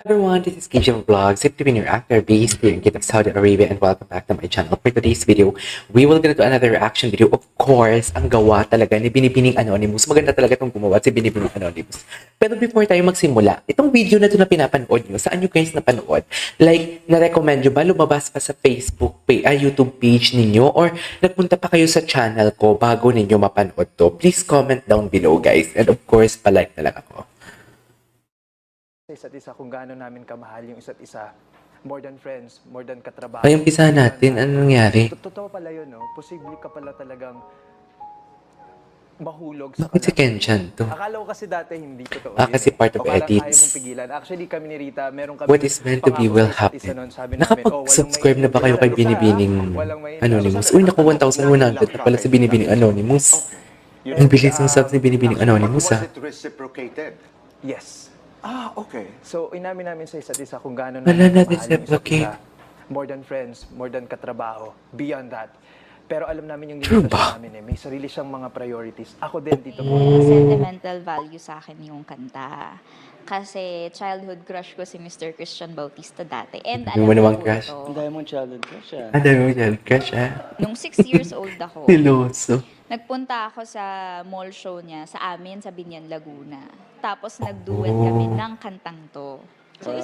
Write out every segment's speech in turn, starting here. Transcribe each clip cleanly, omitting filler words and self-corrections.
Everyone, this is Keisha Vlogs, a Filipino actor based here in Kingdom of Saudi Arabia, and welcome back to my channel. For today's video, we will gonna do another reaction video. Of course, ang gawa talaga ni Binibining Anonymous. Maganda talaga itong gumawa si Binibining Anonymous. Pero before tayo magsimula, itong video na ito na pinapanood nyo, saan nyo guys napanood? Like, na-recommend nyo ba lumabas pa sa Facebook page, YouTube page ninyo? Or nagpunta pa kayo sa channel ko bago ninyo mapanood to? Please comment down below guys. And of course, palike na lang ako. Sa isa't isa, kung gaano namin kamahal yung isa't isa, more than friends, more than katrabaho. Ay, umpisa natin. Ano nangyari? Totoo pala yun, no? Posible ka pala talagang mahulog sa Bakit si Kenshan to? Akala ko kasi dati hindi totoo. Kasi part of o parang edits. kaya mong pigilan. Actually, kami ni Rita, meron kami What is meant to be will happen. Nakapag-subscribe na ba kayo kay Binibining Anonymous? Uy, naku, 1,100 na pala si Binibining Anonymous. Ang bilis ng subs ni Binibining Anonymous, Was it reciprocated? Yes. Okay. So, inamin namin sa isa't isa kung gaano Wala namin na kamahal yung isa't reciprocate. isa. More than friends, more than katrabaho, beyond that. Pero alam namin yung True limitasyon ba? namin eh. May sarili siyang mga priorities. Ako din dito. Sentimental value sa akin yung kanta. Kasi childhood crush ko si Mr. Christian Bautista dati. And Yung alam mo namang ko crush? ito, Ang dami mong childhood crush ah. Ang dami mo dyan, crush ah. nung 6 years old ako, Niloso. nagpunta ako sa mall show niya sa amin sa Binyan, Laguna. Tapos nagduet kami ng kantang to. So,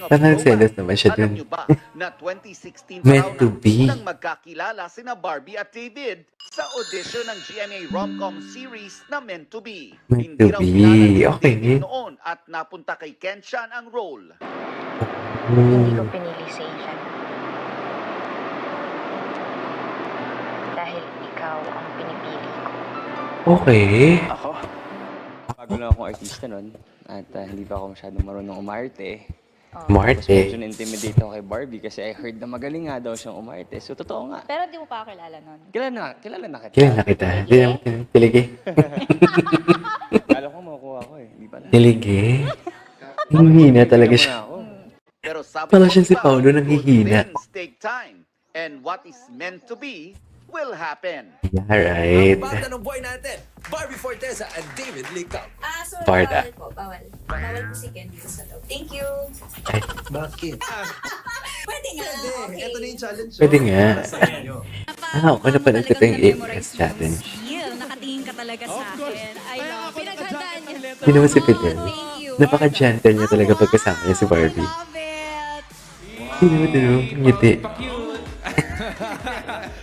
Parang selos naman siya Alam dun. niyo ba na 2016 Meant to be. nang magkakilala sina Barbie at David sa audition ng GMA rom-com series na Meant to Be. Meant Hindi to raw be. kilala si Okay. David noon at napunta kay Kenshan ang role. hindi ko pinili si Asian. Dahil ikaw ang pinipili ko. Okay. Ako? Bago lang akong artista nun. At hindi pa ako masyadong marunong umarte. Tapos medyo Marte. na-intimidate ako kay Barbie kasi I heard na magaling nga daw siyang umarte. So, totoo nga. Pero di mo pa ako kilala nun. Kilala na kita. Kailan na kita? Hindi naman tiligi. Kala ko makukuha ko eh. Hindi pala. Tiligi. Hihina talaga Muna siya. ako. Pero sabi Pala ko siyang si iba, Paolo nang good hihina. things take time. And what is meant to be will happen. Alright. Banda ng boy natin, Barbie Forteza at David Licao. Sorry, Barda. bawal po, bawal. Bawal po si Ken dito sa loob. Thank you. Bakit? Pwede nga, okay. Ito na yung challenge. Pwede nga. Sa inyo. Ako napanood ko yung AS challenge. Nakatingin ka talaga sa akin. I know. Pinaghandaan niya. Hindi naman si Fidel. Thank you. Napaka-gentle niya talaga pagkasama niya si Barbie. Love it. Hindi mo din ngiti.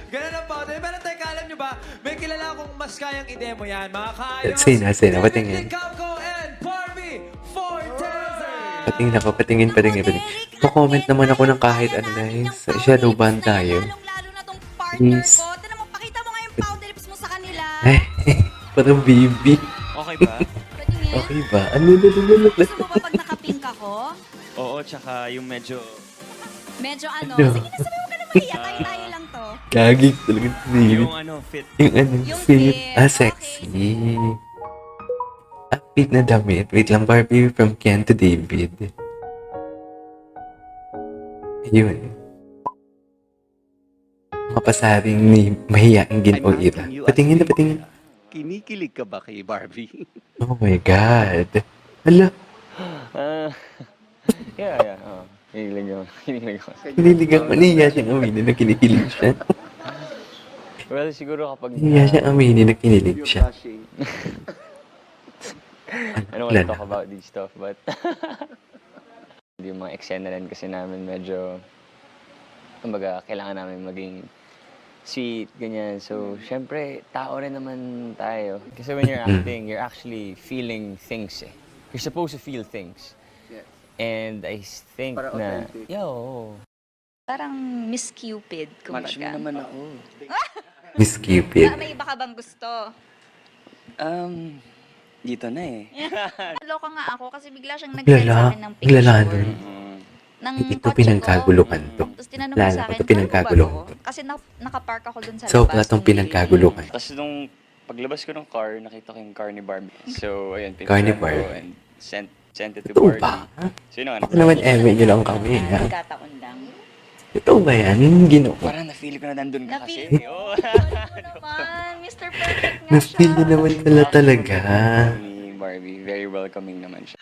Ganun ang powder. Pero teka, alam nyo ba, may kilala akong mas kayang i-demo yan. Mga kaayos. Sino? David Patingin. Licao and Barbie Forteza. Patingin. Pa-comment naman ako ng kahit ano guys. Sa shadow ban tayo. Lalong-lalo na tong partner Please. ko. Tinan mo, pakita mo nga yung powder lips mo sa kanila. Ay, parang baby. Okay ba? Patingin. Okay ba? Ano na Gusto mo ba pag nakapink ako? Oo, tsaka yung medyo... Medyo ano? Ano? Sige na, sabi mo ka na mahiya. Tayo lang to. Kagig talaga si David. Yung ano, fit. Yung ano, Yung fit. fit. Sexy. Fit na damit. Wait lang, Barbie from Ken to David. Ayun. Mapasaring ni mahiyaing Ginoo Ira. Patingin. Kinikilig ka ba kay Barbie? Oh my God. Hala, Ah, yeah. Oh. Kinikilig ako. kinilig ako. Nahiya siyang aminin na kinikilig siya. Well, siguro kapag... Nahiya siyang aminin na kinilig siya. I don't want to talk about this stuff, but yung mga eksena rin kasi namin medyo, kumbaga, kailangan namin maging sweet, ganyan. So, syempre, tao rin naman tayo. Kasi when you're acting, you're actually feeling things eh. You're supposed to feel things. And I think na... Yo, Parang Miss Cupid, match mo kumbaga. naman ako. Miss Cupid. May iba ka bang gusto? Dito na eh. Naloka nga ako kasi bigla siyang nag-send sa akin ng Lala picture. dun. Ng Ito kotse pinagkaguluhan ko. to. Tapos tinanong Lala mo sa ko akin, to, "Kano pinagkaguluhan ba to?" to. Kasi nakapark ako dun sa So, labas. platong pinagkaguluhan. Tapos nung paglabas ko ng car, nakita ko yung car ni Barbie. So, ayun, Car ni pinuntahan ko Barbie. and sent it to Totoo Barbie. ba? So, yun Ako naman, Eme, nyo lang kami. Ha? Nagkataon lang. Totoo ba yan? Ginoo. Parang na-feel ko na nandun ka kasi. Na-feel Oh. Ano naman, Mr. Perfect nga siya. Na-feel nyo naman pala talaga. Ni Barbie, very welcoming naman siya.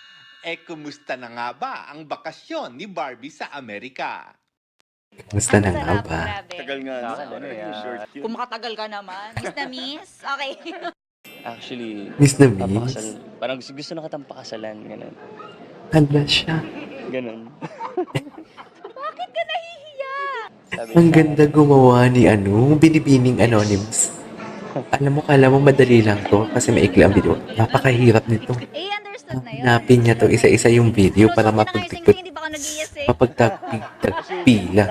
kumusta na nga ba ang bakasyon ni Barbie sa Amerika? Kumusta na Ang nga sarap, ba? grabe. Sa akin, ano eh, Kung makatagal ka naman. Miss na miss? Okay. actually, Miss na miss. papakasal. Parang gusto na kitang pakasalan, ganun. Hala siya. Ganun. Bakit ka nahihiya? Sabi Ang sa- ganda gumawa ni Binibining Anonymous. Alam mo, kala mo madali lang to kasi maikli ang video. Napakahirap nito. Eh, understood na yun. Hanapin niya to isa-isa yung video para Sinusuot mo na nga yung mapagpikot. singling, hindi ba ka nag-iis eh? Mapagtagpila.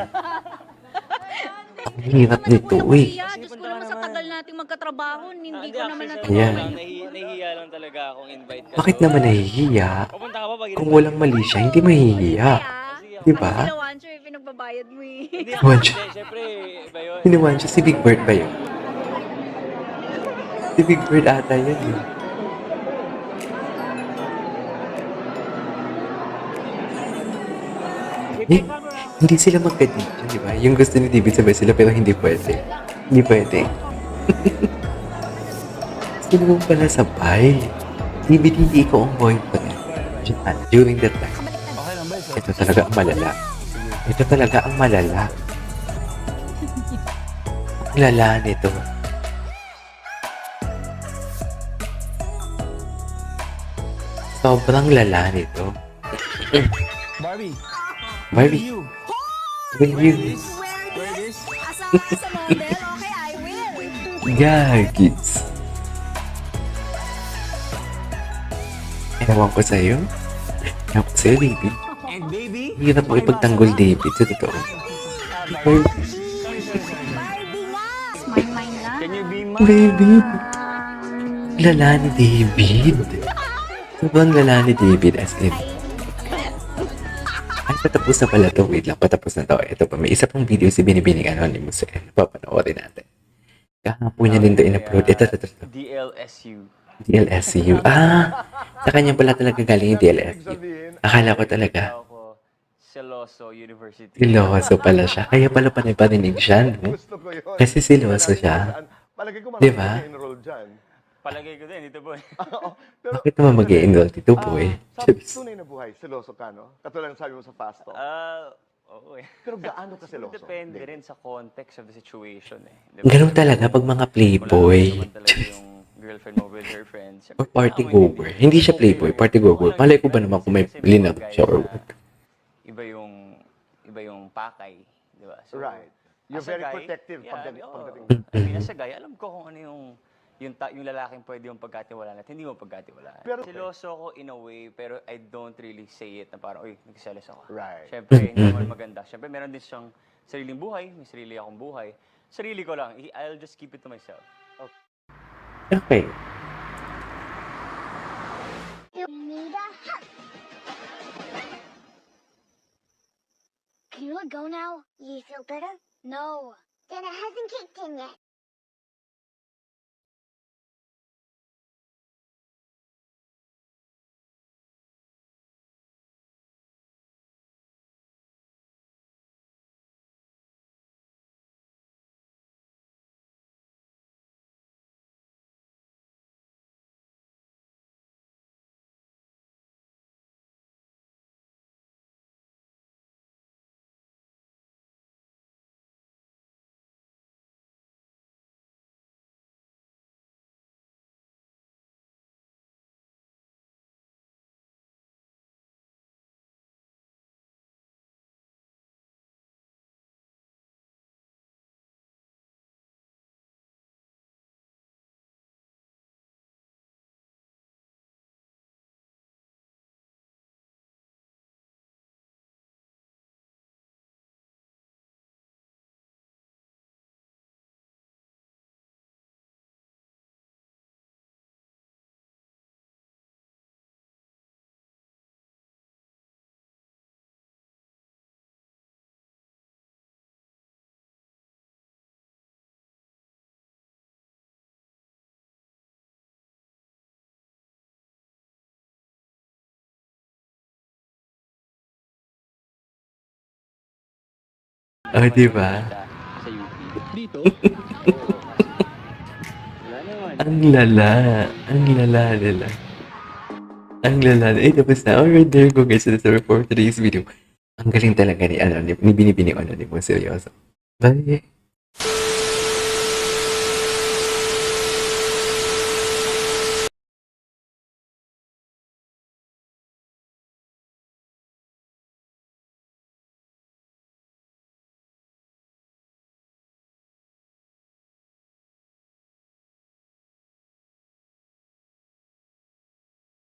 Ang hirap nito, uy. Diyos ko naman sa tagal nating magkatrabaho, hindi ko naman natin Ayan. Nahihiya lang talaga akong invite ka. Bakit naman nahihiya? Pupunta ka ba pag Kung walang mali siya, hindi mahihiya. Diba? Kasi sila Wancho, eh, pinagbabayad mo eh. Hindi, Wancho. syempre, iba yun. Hiniwan siya, si Big Bird ba yun? Si Big Bird ata yan eh. Eh, hindi sila magka-date, di ba? Yung gusto ni David sabay sila pero hindi pwede. Hindi pwede. Gusto naman pala sabay. David, hindi ikaw ang boyfriend. Diyan, during that time. Ito talaga ang malala. Ito talaga ang malala. Ang lala nito. Sobrang lala nito. Barbie, Barbie, will you? Wear this? Asawa sa model? Okay, I will. Gagits. Ewan ko sa'yo. Ewan ko sa'yo, David. and baby, Hirap mo ipagtanggol, David. Sa totoo. Barbie nga. Mine, mine lang. Can you be my... Baby. Lala ni David. Sobrang lala ni David as in. Ay, patapos na pala to. Wait lang, patapos na to. Ito pa, may isa pang video si Binibining Anonymous. Papanoorin natin. Kahapon niya din to in-upload. Ito. DLSU. DLSU. Sa kanya pala talaga galing yung DLSU. Akala ko talaga, Ako, Celoso University. siloso pala siya. Kaya pala paninig siya, no? Gusto ko yun. Kasi siloso siya. Palagay ko Di ba? enroll dyan. Palagay ko din, ito boy. Pero, Bakit naman mag-i-enroll dito, boy? sabi, tunay na buhay, seloso ka, no? Katulad ng sabi mo sa fast talk. Oo eh. Pero gaano ka seloso? Depende rin sa context of the situation eh. Ganun talaga pag mga playboy. Wala naman talaga yung girlfriend mo with her friends. Or party goer. Hindi siya playboy, party goer. Malay ko ba naman kung may linap siya or what? Iba yung pakay, di ba? So, Right. You're as a very guy, protective yeah, pagdating. I mean, as a guy, alam ko kung ano yung lalaking pwede yung pagkatiwalaan at hindi mo pagkatiwalaan. Pero- Siloso ko in a way, pero I don't really say it na parang, uy, nagsiselos ako. Right. Siyempre, hindi naman maganda. Siyempre, meron din siyang sariling buhay, may sarili akong buhay. Sarili ko lang, I'll just keep it to myself. Okay. Can you let go now? You feel better? No. Then it hasn't kicked in yet. Oh, di ba? Sa UP. Dito? Wala naman. Ang lala. Ang lala nila. Ang lala. Eh, tapos na. Alright, there you go guys. That's it for today's video. Ang galing talaga ni Binibini ni Mo. Seryoso. Bye.